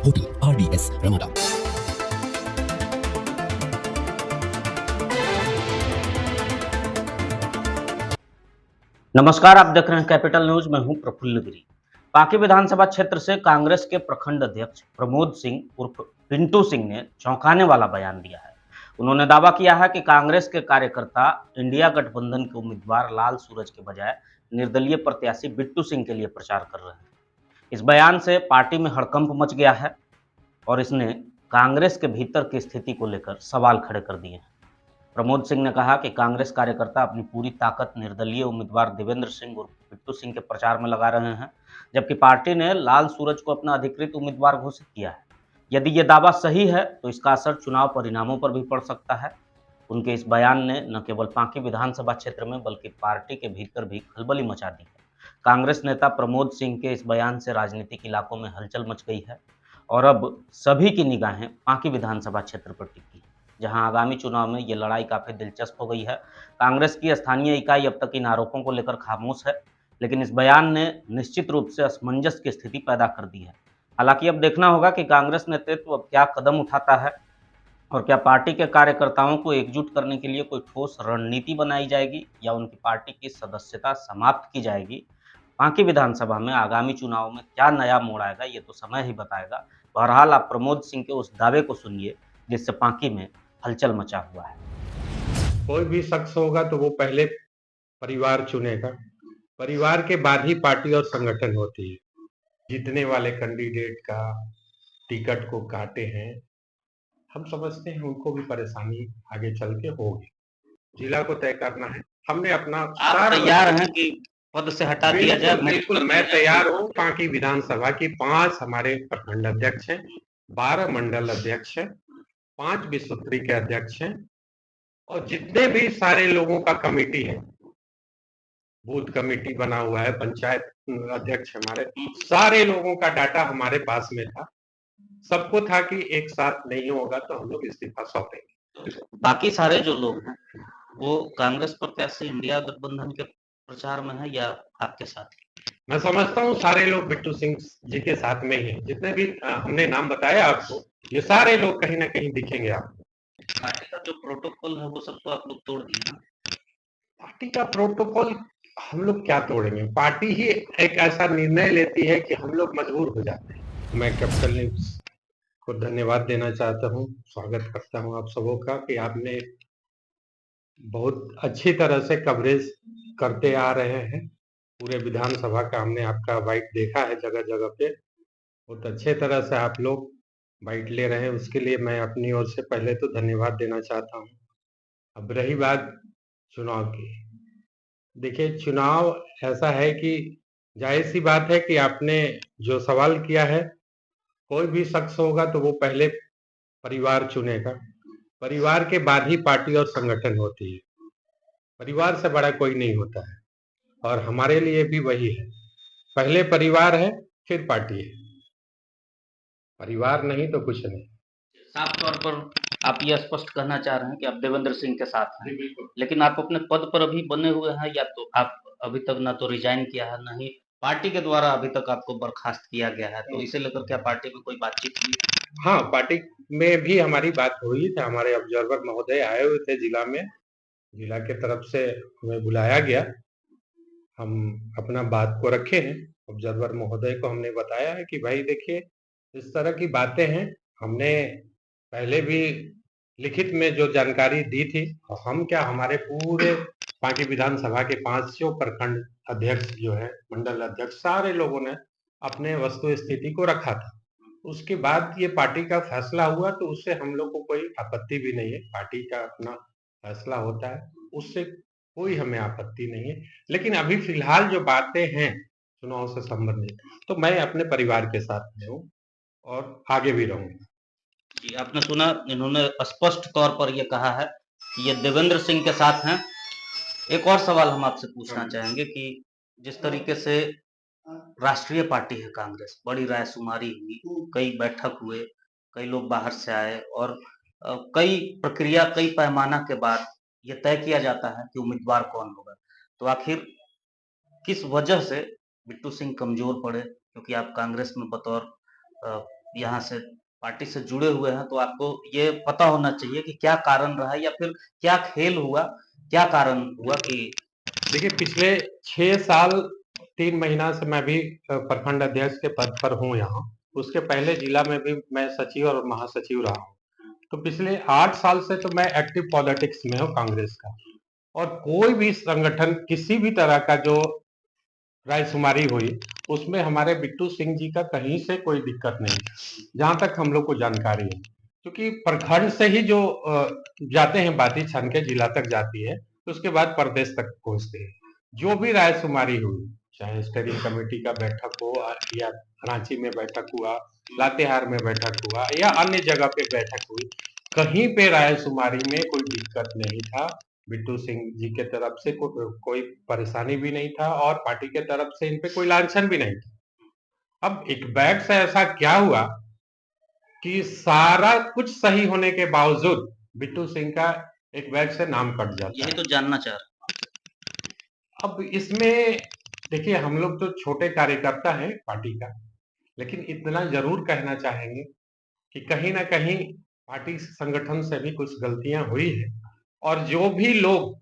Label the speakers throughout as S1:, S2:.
S1: Hotel RDS Ramada.
S2: नमस्कार, आप देख रहे हैं कैपिटल न्यूज। मैं हूं प्रफुल्ल गिरी। पांकी विधानसभा क्षेत्र से कांग्रेस के प्रखंड अध्यक्ष प्रमोद सिंह उर्फ पिंटू सिंह ने चौंकाने वाला बयान दिया है। उन्होंने दावा किया है कि कांग्रेस के कार्यकर्ता इंडिया गठबंधन के उम्मीदवार लाल सूरज के बजाय निर्दलीय प्रत्याशी बिट्टू सिंह के लिए प्रचार कर रहे हैं। इस बयान से पार्टी में हड़कंप मच गया है और इसने कांग्रेस के भीतर की स्थिति को लेकर सवाल खड़े कर दिए हैं। प्रमोद सिंह ने कहा कि कांग्रेस कार्यकर्ता अपनी पूरी ताकत निर्दलीय उम्मीदवार देवेंद्र सिंह और बिट्टू सिंह के प्रचार में लगा रहे हैं, जबकि पार्टी ने लाल सूरज को अपना अधिकृत उम्मीदवार घोषित किया है। यदि ये दावा सही है तो इसका असर चुनाव परिणामों पर भी पड़ सकता है। उनके इस बयान ने न केवल पांकी विधानसभा क्षेत्र में बल्कि पार्टी के भीतर भी खलबली मचा दी है। कांग्रेस नेता प्रमोद सिंह के इस बयान से राजनीतिक इलाकों में हलचल मच गई है और अब सभी की निगाहें पांकी विधानसभा क्षेत्र पर टिकी है, जहां आगामी चुनाव में ये लड़ाई काफ़ी दिलचस्प हो गई है। कांग्रेस की स्थानीय इकाई अब तक इन आरोपों को लेकर खामोश है, लेकिन इस बयान ने निश्चित रूप से असमंजस की स्थिति पैदा कर दी है। हालांकि अब देखना होगा कि कांग्रेस नेतृत्व अब क्या कदम उठाता है और क्या पार्टी के कार्यकर्ताओं को एकजुट करने के लिए कोई ठोस रणनीति बनाई जाएगी या उनकी पार्टी की सदस्यता समाप्त की जाएगी। बाकी विधानसभा में आगामी चुनाव में क्या नया मोड़ आएगा ये तो समय ही बताएगा। बहरहाल आप प्रमोद सिंह के उस दावे को सुनिए जिससे पांकी में हलचल मचा हुआ है।
S3: कोई भी शख्स होगा तो वो पहले परिवार चुनेगा, परिवार के बाद ही पार्टी और संगठन होती है। जीतने वाले कैंडिडेट का टिकट को काटे हैं, हम समझते हैं उनको भी परेशानी आगे चल के होगी। जिला को तय करना है, हमने अपना
S2: आप तैयार हैं कि पद से हटा दिया जाए?
S3: बिल्कुल मैं तैयार हूँ। पांकी विधानसभा की 5 हमारे प्रखंड अध्यक्ष हैं, 12 मंडल अध्यक्ष हैं, 5 विश्वत्री के अध्यक्ष हैं और जितने भी सारे लोगों का कमेटी है, बूथ कमेटी बना हुआ है, पंचायत अध्यक्ष हमारे, सारे लोगों का डाटा हमारे पास में था। सबको था कि एक साथ नहीं होगा तो हम लोग इस्तीफा सौंपेंगे।
S2: बाकी सारे जो लोग हैं वो कांग्रेस प्रत्याशी इंडिया गठबंधन के प्रचार में है या आपके साथ?
S3: मैं समझता हूँ सारे लोग बिट्टू सिंह जी के साथ में ही हैं। जितने भी हमने नाम बताया आपको, ये सारे लोग कहीं ना कहीं दिखेंगे आपको।
S2: पार्टी का जो प्रोटोकॉल है वो सब तो आप लोग तोड़ दिए ना?
S3: पार्टी का प्रोटोकॉल हम लोग क्या तोड़ेंगे? पार्टी ही एक ऐसा निर्णय लेती है कि हम लोग मजबूर हो जाते हैं। मैं कैपिटल न्यूज को धन्यवाद देना चाहता हूँ, स्वागत करता हूँ आप सबों का कि आपने बहुत अच्छी तरह से कवरेज करते आ रहे हैं। पूरे विधानसभा का हमने आपका बाइट देखा है जगह जगह पे, बहुत अच्छे तरह से आप लोग बाइट ले रहे हैं, उसके लिए मैं अपनी ओर से पहले तो धन्यवाद देना चाहता हूँ। अब रही बात चुनाव की, देखिए चुनाव ऐसा है कि जाहिर सी बात है कि आपने जो सवाल किया है, कोई भी शख्स होगा तो वो पहले परिवार चुनेगा, परिवार के बाद ही पार्टी और संगठन होती है। परिवार से बड़ा कोई नहीं होता है और हमारे लिए भी वही है, पहले परिवार है फिर पार्टी है, परिवार नहीं तो कुछ नहीं।
S2: साफ तौर पर आप ये स्पष्ट कहना चाह रहे हैं कि आप देवेंद्र सिंह के साथ हैं, लेकिन आप अपने पद पर अभी बने हुए हैं या तो आप अभी तक ना तो रिजाइन किया है, ना ही पार्टी के द्वारा अभी तक आपको बर्खास्त किया गया है, तो इसे लेकर क्या पार्टी में कोई बातचीत हुई?
S3: हाँ, पार्टी में भी हमारी बात हुई थी, हमारे ऑब्जर्वर महोदय आए हुए थे जिला में, जिला के तरफ से हमें बुलाया गया, हम अपना बात को रखे हैं। ऑब्जर्वर महोदय को हमने बताया है कि भाई देखिए इस तरह की बातें हैं, हमने पहले भी लिखित में जो जानकारी दी थी, और हम क्या हमारे पूरे पांकी विधानसभा के 500 प्रखंड अध्यक्ष जो है, मंडल अध्यक्ष, सारे लोगों ने अपने वस्तु स्थिति को रखा था। उसके बाद ये पार्टी का फैसला हुआ तो उससे हम लोग को कोई आपत्ति भी नहीं है, पार्टी का अपना फैसला होता है, उससे कोई हमें आपत्ति नहीं है। लेकिन अभी फिलहाल जो बातें हैं चुनाव से संबंधित, तो मैं अपने परिवार के साथ में हूँ और आगे भी रहूंगा।
S2: जी, आपने सुना, इन्होंने स्पष्ट तौर पर यह कहा है कि ये देवेंद्र सिंह के साथ हैं। एक और सवाल हम आपसे पूछना चाहेंगे कि जिस तरीके से राष्ट्रीय पार्टी है कांग्रेस, बड़ी रायशुमारी हुई, कई बैठक हुए, कई लोग बाहर से आए और कई प्रक्रिया, कई पैमाना के बाद ये तय किया जाता है कि उम्मीदवार कौन होगा। तो आखिर किस वजह से बिट्टू सिंह कमजोर पड़े? क्योंकि आप कांग्रेस में बतौर यहाँ से पार्टी से जुड़े हुए हैं, तो आपको ये पता होना चाहिए कि क्या कारण रहा या फिर क्या खेल हुआ, क्या कारण हुआ कि
S3: देखिए पिछले 6 साल 3 महीना से मैं भी प्रखंड अध्यक्ष के पद पर हूँ यहाँ। उसके पहले जिला में भी मैं सचिव और महासचिव रहा हूँ। तो पिछले 8 साल से तो मैं एक्टिव पॉलिटिक्स में हूँ कांग्रेस का। और कोई भी संगठन किसी भी तरह का जो रायशुमारी हुई उसमें हमारे बिट्टू सिंह जी का कहीं से कोई दिक्कत नहीं था, जहां तक हम लोग को जानकारी है। क्योंकि प्रखंड से ही जो जाते हैं बाती छन के जिला तक जाती है, तो उसके बाद प्रदेश तक पहुंचते हैं। जो भी रायशुमारी हुई, चाहे स्टेयरिंग कमेटी का बैठक हो या रांची में बैठक हुआ, लातेहार में बैठक हुआ या अन्य जगह पे बैठक हुई, कहीं पे रायशुमारी में कोई दिक्कत नहीं था। बिट्टू सिंह जी के तरफ से कोई परेशानी भी नहीं था और पार्टी के तरफ से इन पे कोई लांछन भी नहीं था। अब एक बैग से ऐसा क्या हुआ कि सारा कुछ सही होने के बावजूद बिट्टू सिंह का एक बैग से नाम कट जाता
S2: यही
S3: है।
S2: तो जानना चाह रहा
S3: अब इसमें देखिए हम लोग तो छोटे कार्यकर्ता हैं पार्टी का, लेकिन इतना जरूर कहना चाहेंगे कि कहीं ना कहीं पार्टी संगठन से भी कुछ गलतियां हुई है। और जो भी लोग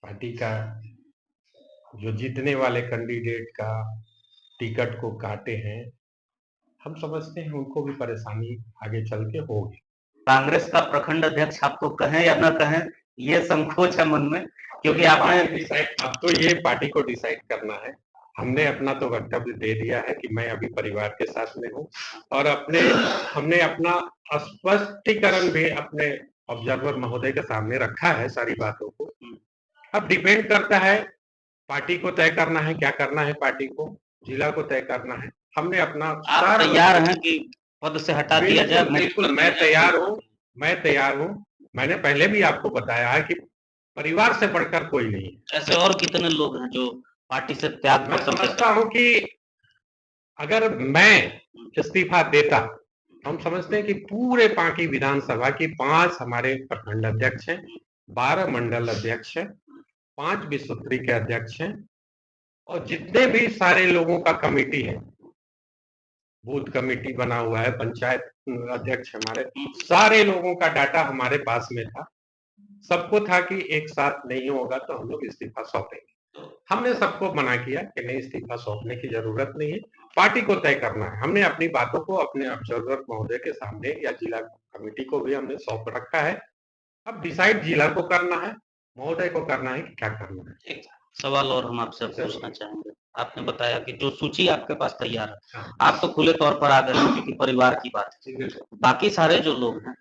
S3: पार्टी का जो जीतने वाले कैंडिडेट का टिकट को काटे हैं, हम समझते हैं उनको भी परेशानी आगे चल के होगी।
S2: कांग्रेस का प्रखंड अध्यक्ष आपको कहें या न कहें, ये संकोच है मन में, क्योंकि आपने
S3: अब तो ये पार्टी को डिसाइड करना है। हमने अपना तो वक्तव्य दे दिया है कि मैं अभी परिवार के साथ में हूँ और हमने अपना स्पष्टीकरण भी अपने ऑब्जर्वर महोदय के सामने रखा है सारी बातों को। अब डिपेंड करता है, पार्टी को तय करना है क्या करना है, पार्टी को जिला को तय करना है। हमने अपना
S2: आप तैयार हैं कि पद से हटा दिया जाए?
S3: बिल्कुल मैं तैयार हूँ, मैं तैयार हूँ। मैंने पहले भी आपको बताया है कि परिवार से बढ़कर कोई नहीं है।
S2: ऐसे और कितने लोग हैं जो पार्टी से त्याग
S3: मैं
S2: पत्र
S3: समझता हूँ कि अगर मैं इस्तीफा देता, हम समझते हैं कि पूरे पांकी विधानसभा की 5 हमारे प्रखंड अध्यक्ष हैं, 12 मंडल अध्यक्ष हैं, 5 विश्वत्री के अध्यक्ष हैं और जितने भी सारे लोगों का कमेटी है, बूथ कमेटी बना हुआ है, पंचायत अध्यक्ष हमारे, सारे लोगों का डाटा हमारे पास में था। सबको था कि एक साथ नहीं होगा तो हम लोग इस्तीफा सौंपेंगे। हमने सबको मना किया कि नहीं, इस्तीफा सौंपने की जरूरत नहीं है, पार्टी को तय करना है। हमने अपनी बातों को अपने ऑब्जर्वर महोदय के सामने या जिला कमेटी को भी हमने सौंप रखा है। अब डिसाइड जिला को करना है, महोदय को करना है कि क्या करना है।
S2: एक सवाल और हम आपसे पूछना चाहेंगे। आपने बताया कि जो सूची आपके पास तैयार है, आप तो खुले तौर पर आ गए हैं क्योंकि परिवार की बात है। बाकी सारे जो लोग हैं,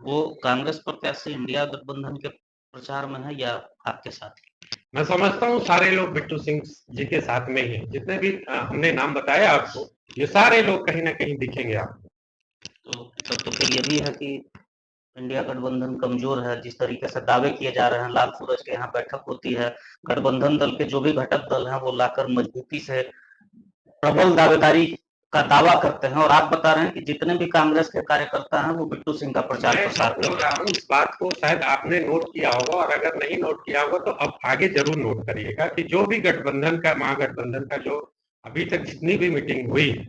S2: वो कांग्रेस प्रत्याशी इंडिया गठबंधन के प्रचार में है या आपके साथ?
S3: मैं समझता हूँ सारे लोग बिट्टू सिंह जी के साथ में ही हैं। जितने भी हमने नाम बताया आपको, ये सारे लोग कहीं ना कहीं दिखेंगे आपको।
S2: तो तब तो फिर ये भी है कि इंडिया गठबंधन कमजोर है। जिस तरीके से दावे किए जा रहे हैं, लाल सूरज के यहाँ बैठक होती है, गठबंधन दल के जो भी घटक दल हैं वो लाकर मजबूती से प्रबल दावेदारी का दावा करते हैं, और आप बता रहे हैं कि जितने भी कांग्रेस के कार्यकर्ता हैं वो बिट्टू सिंह का प्रचार प्रसार कर रहे हैं।
S3: इस बात को शायद आपने नोट किया होगा और अगर नहीं नोट किया होगा तो अब आगे जरूर नोट करिएगा कि जो भी गठबंधन का, महागठबंधन का जो अभी तक जितनी भी मीटिंग हुई है,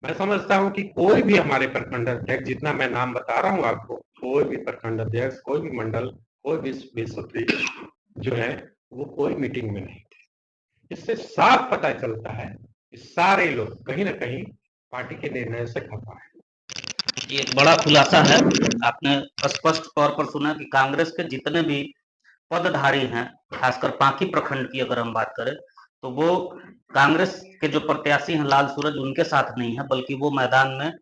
S3: मैं समझता हूँ कि कोई भी हमारे प्रखंड अध्यक्ष, जितना मैं नाम बता रहा हूँ आपको, कोई भी प्रखंड अध्यक्ष, कोई भी मंडल, कोई भी विश्वत्री जो है वो कोई मीटिंग में नहीं थे। इससे साफ पता चलता है कि सारे लोग कहीं ना कहीं पार्टी के निर्णय से खफा है।
S2: ये एक बड़ा खुलासा है। आपने स्पष्ट तौर पर सुना कि कांग्रेस के जितने भी पदधारी हैं, खासकर पांकी प्रखंड की अगर हम बात करें, तो वो कांग्रेस के जो प्रत्याशी हैं लाल सूरज, उनके साथ नहीं है, बल्कि वो मैदान में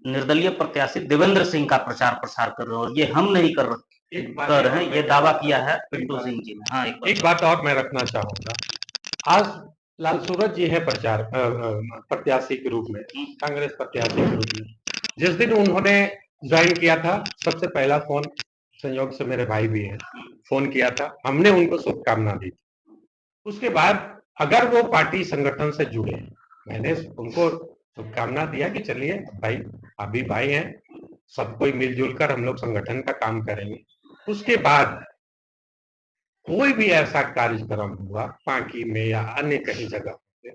S2: निर्दलीय प्रत्याशी देवेंद्र सिंह का प्रचार प्रसार कर रहे हैं, और ये हम नहीं कर रहे हैं, ये दावा किया है पिंटू सिंह जी ने। हाँ,
S3: एक बात और मैं रखना चाहूंगा, आज लाल सूरज जी है प्रचार प्रत्याशी के रूप में, कांग्रेस प्रत्याशी के रूप में। जिस दिन उन्होंने ज्वाइन किया था, सबसे पहला फोन, संयोग से मेरे भाई भी हैं, फोन किया था, हमने उनको शुभकामना दी थी। उसके बाद अगर वो पार्टी संगठन से जुड़े, मैंने उनको शुभकामना दिया कि चलिए भाई, अभी भाई हैं, सब कोई मिलजुल कर हम लोग संगठन का काम करेंगे। उसके बाद कोई भी ऐसा कार्यक्रम हुआ पांकी में या अन्य कहीं जगह पे,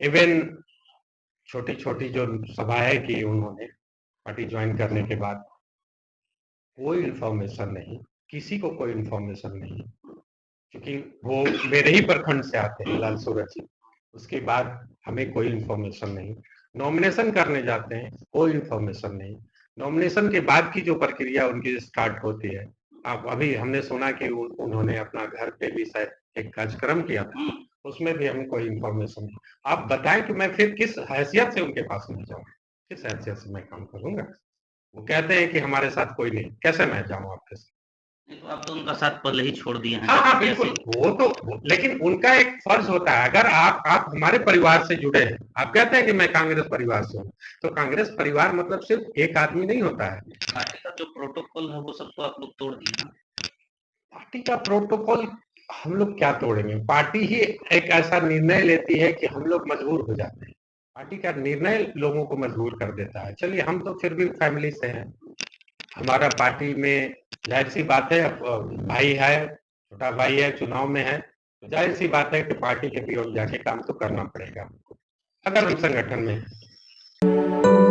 S3: इवन छोटी छोटी जो सभाएं की उन्होंने पार्टी ज्वाइन करने के बाद, कोई इन्फॉर्मेशन नहीं, किसी को कोई इन्फॉर्मेशन नहीं, क्योंकि वो मेरे ही प्रखंड से आते हैं, लाल सूरज जी। उसके बाद हमें कोई इन्फॉर्मेशन नहीं। नॉमिनेशन करने जाते हैं, कोई इन्फॉर्मेशन नहीं। नॉमिनेशन के बाद की जो प्रक्रिया उनकी स्टार्ट होती है, अब अभी हमने सुना कि उन्होंने अपना घर पे भी शायद एक कार्यक्रम किया था, उसमें भी हमें कोई इन्फॉर्मेशन नहीं। आप बताएं कि मैं फिर किस हैसियत से उनके पास नहीं जाऊँ, किस हैसियत से मैं काम करूंगा? वो कहते हैं कि हमारे साथ कोई नहीं, कैसे मैं जाऊं आपके साथ?
S2: नहीं, तो आप तो उनका साथ पहले ही छोड़ दिए हैं।
S3: हाँ हाँ बिल्कुल,
S2: कैसे?
S3: वो तो लेकिन उनका एक फर्ज होता है, अगर आप हमारे परिवार से जुड़े हैं, आप कहते हैं कि मैं कांग्रेस परिवार से हूँ, तो कांग्रेस परिवार मतलब सिर्फ एक आदमी नहीं होता है।
S2: पार्टी का जो प्रोटोकॉल है वो सब तो आप लोग तोड़ दिए ना।
S3: पार्टी का प्रोटोकॉल हम लोग क्या तोड़ेंगे? पार्टी ही एक ऐसा निर्णय लेती है कि हम लोग मजबूर हो जाते हैं। पार्टी का निर्णय लोगों को मजबूर कर देता है। चलिए, हम तो फिर भी फैमिली से हैं, हमारा पार्टी में जाहिर सी बात है, भाई है, छोटा भाई है, चुनाव में है, तो जाहिर सी बात है कि पार्टी के विरोध जाके काम तो करना पड़ेगा, अगर हम संगठन में हैं।